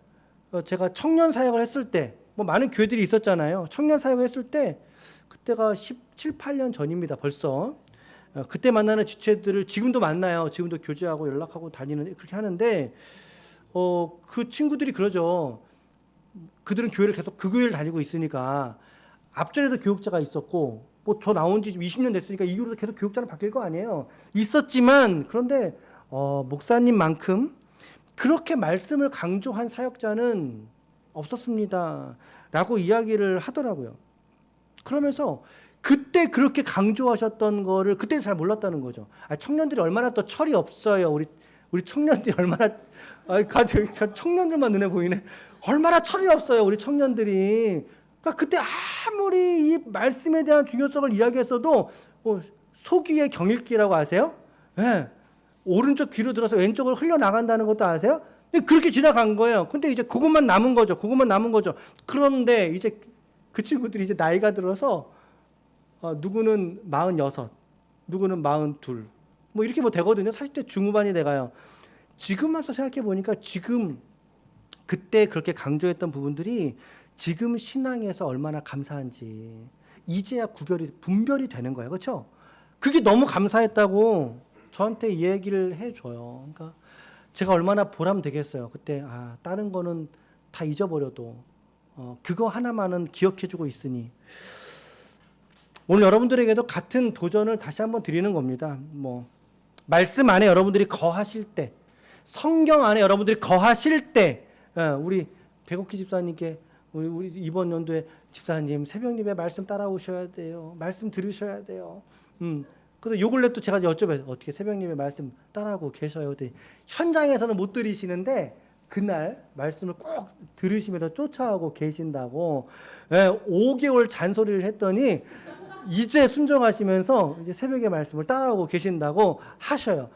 제가 청년 사역을 했을 때, 뭐 많은 교회들이 있었잖아요. 청년 사역을 했을 때, 그때가 17, 8년 전입니다, 벌써. 그때 만나는 지체들을 지금도 만나요. 지금도 교제하고 연락하고 다니는, 그렇게 하는데, 그 친구들이 그러죠. 그들은 교회를 계속 그 교회를 다니고 있으니까, 앞전에도 교육자가 있었고, 뭐 저 나온 지 20년 됐으니까 이후로도 계속 교육자는 바뀔 거 아니에요. 있었지만, 그런데, 목사님만큼 그렇게 말씀을 강조한 사역자는 없었습니다. 라고 이야기를 하더라고요. 그러면서 그때 그렇게 강조하셨던 거를 그때는 잘 몰랐다는 거죠. 청년들이 얼마나 또 철이 없어요. 우리 청년들이 얼마나 청년들만 눈에 보이네. 얼마나 철이 없어요. 우리 청년들이. 그러니까 그때 아무리 이 말씀에 대한 중요성을 이야기했어도 소귀의 경읽기라고 아세요? 네. 오른쪽 귀로 들어서 왼쪽으로 흘러나간다는 것도 아세요? 그렇게 지나간 거예요. 근데 이제 그것만 남은 거죠. 그런데 이제 그 친구들이 이제 나이가 들어서 누구는 46, 누구는 42, 뭐 이렇게 뭐 되거든요. 40대 중후반이 돼가요. 지금 와서 생각해 보니까 지금 그때 그렇게 강조했던 부분들이 지금 신앙에서 얼마나 감사한지 이제야 분별이 되는 거예요. 그렇죠? 그게 너무 감사했다고 저한테 얘기를 해줘요. 그러니까 제가 얼마나 보람 되겠어요. 그때 다른 거는 다 잊어버려도 그거 하나만은 기억해주고 있으니. 오늘 여러분들에게도 같은 도전을 다시 한번 드리는 겁니다. 뭐 말씀 안에 여러분들이 거하실 때, 성경 안에 여러분들이 거하실 때, 우리 백옥희 집사님께 우리 이번 연도에 집사님 새벽 예배 말씀 따라오셔야 돼요. 말씀 들으셔야 돼요. 그래서 요 근래 또 제가 여쭤봐요. 어떻게 새벽 예배 말씀 따라하고 계셔요? 현장에서는 못 들으시는데 그날 말씀을 꼭 들으시면서 쫓아오고 계신다고 5개월 잔소리를 했더니 이제 순종하시면서 이제 새벽의 말씀을 따라오고 계신다고 하셔요.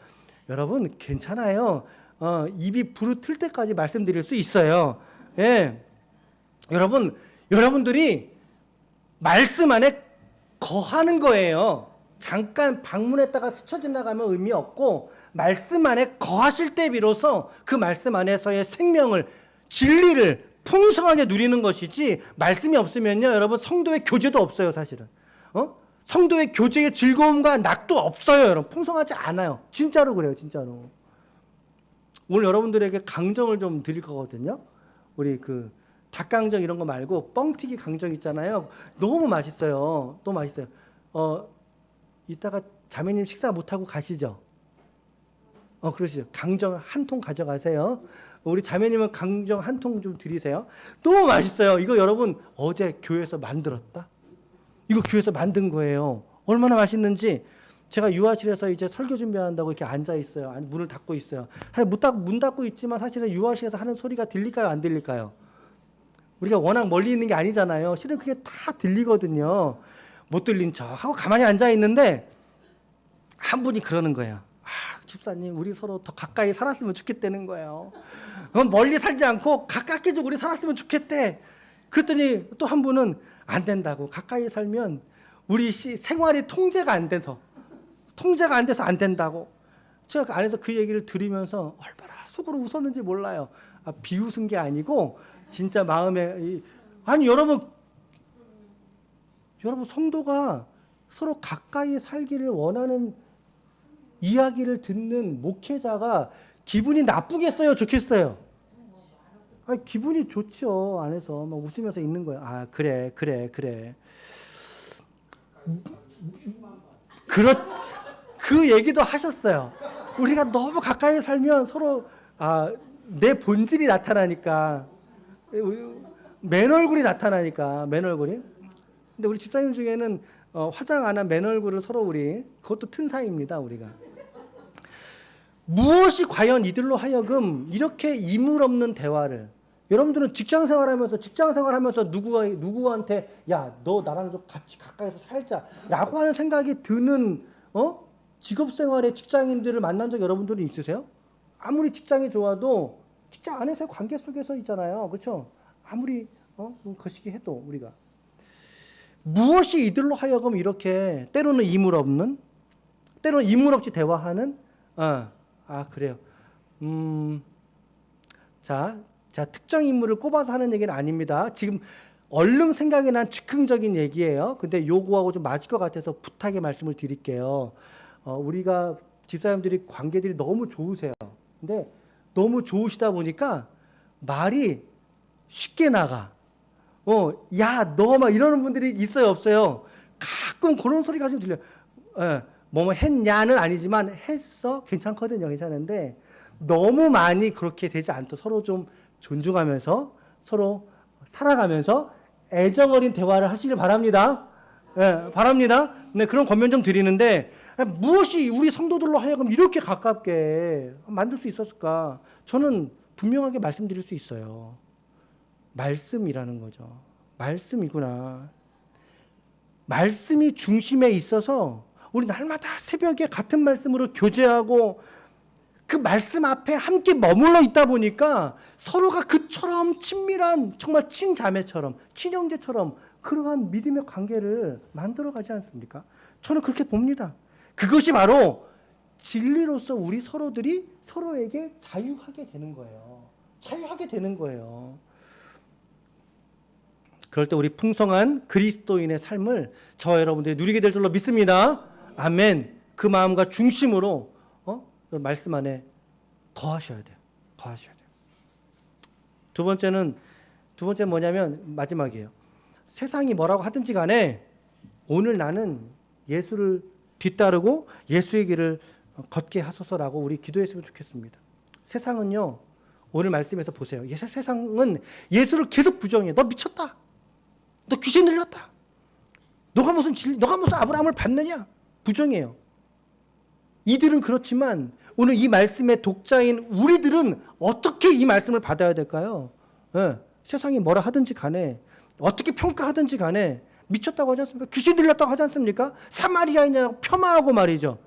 여러분 괜찮아요. 입이 부르틀 때까지 말씀드릴 수 있어요. 예. 여러분들이 말씀 안에 거하는 거예요. 잠깐 방문했다가 스쳐 지나가면 의미 없고 말씀 안에 거하실 때 비로소 그 말씀 안에서의 생명을, 진리를 풍성하게 누리는 것이지, 말씀이 없으면요 여러분 성도의 교제도 없어요. 사실은 성도의 교제의 즐거움과 낙도 없어요. 여러분 풍성하지 않아요. 진짜로 그래요. 진짜로. 오늘 여러분들에게 강정을 좀 드릴 거거든요. 우리 그 닭강정 이런 거 말고 뻥튀기 강정 있잖아요. 너무 맛있어요. 너무 맛있어요. 이따가 자매님 식사 못하고 가시죠? 그러시죠. 강정 한 통 가져가세요. 우리 자매님은 강정 한 통 좀 드리세요. 너무 맛있어요. 이거 여러분 어제 교회에서 만들었다? 이거 교회에서 만든 거예요. 얼마나 맛있는지. 제가 유아실에서 이제 설교 준비한다고 이렇게 앉아 있어요. 문을 닫고 있어요. 문 닫고 있지만 사실은 유아실에서 하는 소리가 들릴까요? 안 들릴까요? 우리가 워낙 멀리 있는 게 아니잖아요. 실은 그게 다 들리거든요. 못 들린 척 하고 가만히 앉아 있는데 한 분이 그러는 거예요. 집사님 우리 서로 더 가까이 살았으면 좋겠다는 거예요. 멀리 살지 않고 가깝게 좀 우리 살았으면 좋겠대. 그랬더니 또 한 분은 안 된다고. 가까이 살면 우리 생활이 통제가 안 돼서 안 된다고. 제가 그 안에서 그 얘기를 들으면서 얼마나 속으로 웃었는지 몰라요. 비웃은 게 아니고 진짜 마음에 여러분 성도가 서로 가까이 살기를 원하는 이야기를 듣는 목회자가 기분이 나쁘겠어요? 좋겠어요? 기분이 좋죠. 안에서 막 웃으면서 있는 거예요. 그래. 그 얘기도 하셨어요. 우리가 너무 가까이 살면 서로 내 본질이 나타나니까, 맨 얼굴이 나타나니까, 맨 얼굴이. 근데 우리 집사님 중에는 화장 안 한 맨 얼굴을 서로 우리, 그것도 튼 사이입니다, 우리가. 무엇이 과연 이들로 하여금 이렇게 이물 없는 대화를, 여러분들은 직장 생활하면서 누구한테 야, 너 나랑 좀 같이 가까이서 살자라고 하는 생각이 드는 직업 생활의 직장인들을 만난 적 여러분들은 있으세요? 아무리 직장이 좋아도 직장 안에서의 관계 속에서 있잖아요. 그렇죠? 아무리 거시기 해도 우리가 무엇이 이들로 하여금 이렇게 때로는 이물 없이 대화하는 그래요. 자, 특정 인물을 꼽아서 하는 얘기는 아닙니다. 지금 얼른 생각이 난 즉흥적인 얘기예요. 근데 요거하고 좀 맞을 것 같아서 부탁의 말씀을 드릴게요. 우리가 집사님들이 관계들이 너무 좋으세요. 근데 너무 좋으시다 보니까 말이 쉽게 나가. 야, 너 막 이러는 분들이 있어요, 없어요? 가끔 그런 소리가 좀 들려요. 뭐뭐 했냐는 아니지만 했어? 괜찮거든요, 괜찮은데 너무 많이 그렇게 되지 않도록 서로 좀 존중하면서 서로 살아가면서 애정어린 대화를 하시길 바랍니다. 바랍니다. 네, 그런 권면 좀 드리는데 무엇이 우리 성도들로 하여금 이렇게 가깝게 만들 수 있었을까? 저는 분명하게 말씀드릴 수 있어요. 말씀이라는 거죠. 말씀이구나. 말씀이 중심에 있어서 우리 날마다 새벽에 같은 말씀으로 교제하고 그 말씀 앞에 함께 머물러 있다 보니까 서로가 그처럼 친밀한 정말 친자매처럼 친형제처럼 그러한 믿음의 관계를 만들어가지 않습니까? 저는 그렇게 봅니다. 그것이 바로 진리로서 우리 서로들이 서로에게 자유하게 되는 거예요. 자유하게 되는 거예요. 그럴 때 우리 풍성한 그리스도인의 삶을 저와 여러분들이 누리게 될 줄로 믿습니다. 아멘. 그 마음과 중심으로 말씀 안에 거하셔야 돼요. 거하셔야 돼요. 두 번째는 뭐냐면 마지막이에요. 세상이 뭐라고 하든지 간에 오늘 나는 예수를 뒤따르고 예수의 길을 걷게 하소서라고 우리 기도했으면 좋겠습니다. 세상은요, 오늘 말씀에서 보세요. 세상은 예수를 계속 부정해. 너 미쳤다. 너 귀신 들렸다. 너가 무슨 아브라함을 받느냐? 부정해요. 이들은 그렇지만 오늘 이 말씀의 독자인 우리들은 어떻게 이 말씀을 받아야 될까요? 세상이 뭐라 하든지 간에 어떻게 평가하든지 간에 미쳤다고 하지 않습니까? 귀신 들렸다고 하지 않습니까? 사마리아인이라고 폄하하고 말이죠.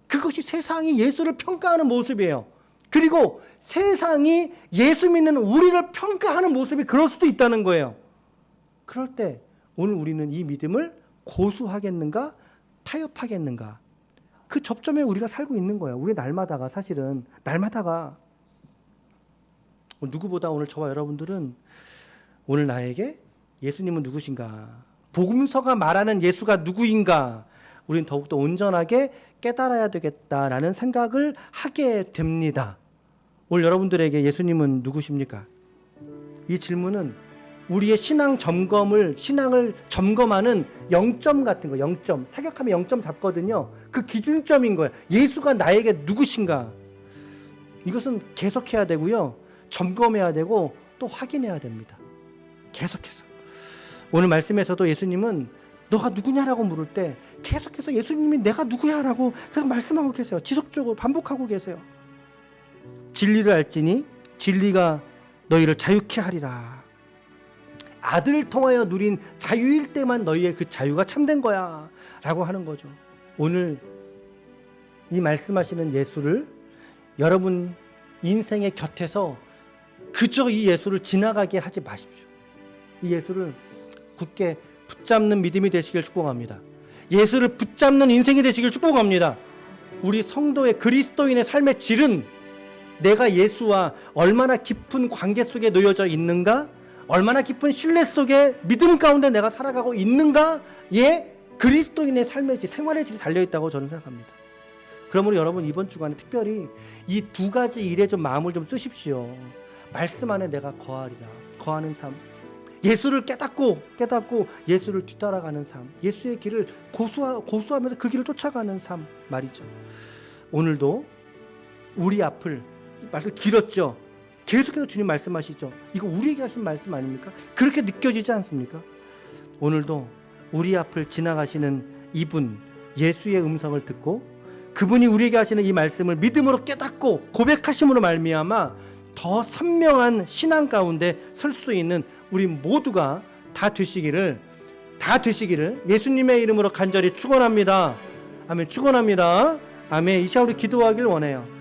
그것이 세상이 예수를 평가하는 모습이에요. 그리고 세상이 예수 믿는 우리를 평가하는 모습이 그럴 수도 있다는 거예요. 그럴 때 오늘 우리는 이 믿음을 고수하겠는가 타협하겠는가, 그 접점에 우리가 살고 있는 거예요. 우리 날마다가 사실은 누구보다 오늘 저와 여러분들은 오늘 나에게 예수님은 누구신가, 복음서가 말하는 예수가 누구인가, 우리는 더욱더 온전하게 깨달아야 되겠다라는 생각을 하게 됩니다. 오늘 여러분들에게 예수님은 누구십니까? 이 질문은 우리의 신앙을 점검하는 0점 같은 거, 0점. 사격하면 0점 잡거든요. 그 기준점인 거예요. 예수가 나에게 누구신가? 이것은 계속해야 되고요. 점검해야 되고 또 확인해야 됩니다. 계속해서. 오늘 말씀에서도 예수님은 너가 누구냐라고 물을 때 계속해서 예수님이 내가 누구야라고 계속 말씀하고 계세요. 지속적으로 반복하고 계세요. 진리를 알지니 진리가 너희를 자유케 하리라. 아들을 통하여 누린 자유일 때만 너희의 그 자유가 참된 거야 라고 하는 거죠. 오늘 이 말씀하시는 예수를 여러분 인생의 곁에서 그저 이 예수를 지나가게 하지 마십시오. 이 예수를 굳게 붙잡는 믿음이 되시길 축복합니다. 예수를 붙잡는 인생이 되시길 축복합니다. 우리 성도의 그리스도인의 삶의 질은 내가 예수와 얼마나 깊은 관계 속에 놓여져 있는가, 얼마나 깊은 신뢰 속에 믿음 가운데 내가 살아가고 있는가에 그리스도인의 삶의 질, 생활의 질이 달려있다고 저는 생각합니다. 그러므로 여러분 이번 주간에 특별히 이 두 가지 일에 좀 마음을 좀 쓰십시오. 말씀 안에 내가 거하는 삶, 예수를 깨닫고 예수를 뒤따라가는 삶, 예수의 길을 고수하면서 그 길을 쫓아가는 삶 말이죠. 오늘도 우리 앞을 말씀 길었죠. 계속해서 주님 말씀하시죠. 이거 우리에게 하신 말씀 아닙니까? 그렇게 느껴지지 않습니까? 오늘도 우리 앞을 지나가시는 이분 예수의 음성을 듣고 그분이 우리에게 하시는 이 말씀을 믿음으로 깨닫고 고백하심으로 말미암아 더 선명한 신앙 가운데 설 수 있는 우리 모두가 다 되시기를 예수님의 이름으로 간절히 축원합니다. 아멘. 축원합니다. 아멘. 이 시간 우리 기도하길 원해요.